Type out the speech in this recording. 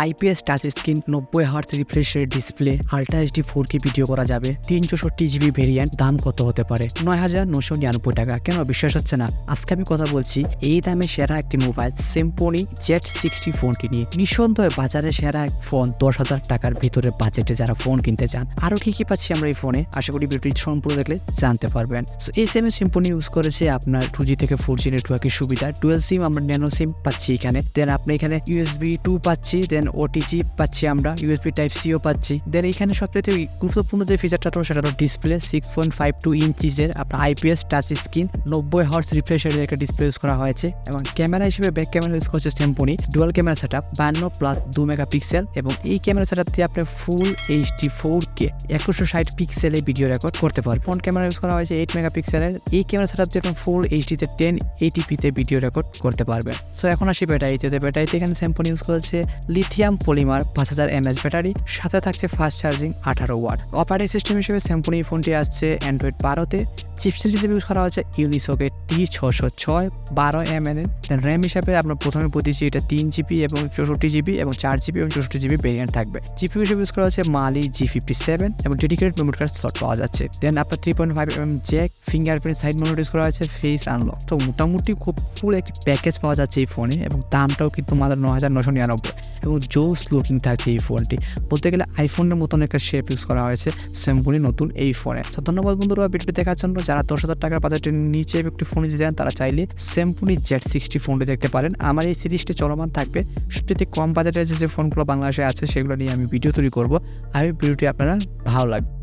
IPS touch screen 90 hertz refresh rate display ultra HD 4K video করা যাবে 364 GB variant. দাম কত হতে পারে? 9,999 টাকা। কেন বিশ্বাস হচ্ছে না? আজকে আমি কথা বলছি এই দামে সেরা একটি মোবাইল Symphony Z60 ফোনটি নিয়ে। নিঃসন্দেহে বাজারে সেরা এক ফোন 10,000 টাকার ভিতরে বাজেটে যারা ফোন কিনতে চান। আরও কি পাচ্ছি আমরা এই ফোনে, আশা করি ভিডিওটি সম্পূর্ণ দেখলে জানতে পারবেন। এই সেমে Symphony ইউজ করেছে আপনার 2G থেকে 4G নেটওয়ার্কের সুবিধা। ডুয়াল সিম আমরা ন্যানো সিম পাচ্ছি এখানে। দেন আপনি এখানে USB 2 পাচ্ছি, দেন OTG পাচ্ছি আমরা, USB টাইপ সিও পাচ্ছি। দেন এখানে সবচেয়ে গুরুত্বপূর্ণ যে ফিচারটা সেটা হলো ডিসপ্লে 6.52 ইঞ্চিজের আপনার IPS touch screen 90 hertz refresh রেটের একটা ডিসপ্লে ইউজ করা হয়েছে। এবং ক্যামেরা হিসেবে ব্যাক ক্যামেরা ইউজ করছে Symphony dual camera setup 52+2 megapixel. এবং এই ক্যামেরা সেটআপ দিয়ে আপনি ফুল এইচডি 4K 2160 পিক্সেলে ভিডিও রেকর্ড করতে পারবেন। ফ্রন্ট ক্যামেরা ইউজ করা হয়েছে 8 মেগাপিক্সেলের। এই ক্যামেরা সেটআপ দিয়ে আপনি ফুল এইচডিতে 1080p তে ভিডিও রেকর্ড করতে পারবেন। সো এখন আসি ব্যাটারিতে এখানে Symphony ইউজ করেছে লিথিয়াম পলিমার 5000 mAh ব্যাটারি, সাথে থাকছে fast charging 18 watt. Operating system হিসেবে Symphony ফোনটি আসছে অ্যান্ড্রয়েড 12-তে। চিপসেট হিসেবে ইউজ করা হচ্ছে ইউনিসকের T606 12mAh। দেন র্যাম হিসাবে আপনার প্রথমে বলতেছি এটা 3GB এবং 64GB এবং 4GB এবং 64GB ভেরিয়েন্ট থাকবে। জিপিইউ হিসেবে ইউজ করা হচ্ছে মালি G57 এবং ডেডিকেটেড মেমোরি কার্ড স্লট পাওয়া যাচ্ছে। দেন আপনার 3.5mm Jack, fingerprint side monitor use করা হয়েছে, ফেস আনলক। তো মোটামুটি খুব ফুল একটি প্যাকেজ পাওয়া যাচ্ছে এই ফোনে এবং দামটাও কিন্তু মাত্র 9,999 এবং জোস লুকিং থাকছে এই ফোনটি। বলতে গেলে আইফোনের মতন একটা শেপ ইউজ করা হয়েছে Symphony নতুন এই ফোনে। তো ধন্যবাদ বন্ধুরা ভিডিওটি দেখার জন্য। যারা 10,000 টাকার বাজেটের নিচে একটি ফোন নিতে চান তারা চাইলে Symphony Z60 ফোনটি দেখতে পারেন। আমার এই সিরিজটি চলমান থাকবে। সবচেয়ে কম বাজেটের যে ফোনগুলো বাংলাদেশে আছে সেগুলো নিয়ে আমি ভিডিও তৈরি করবো। আর ভিডিওটি আপনারা ভালো লাগবে।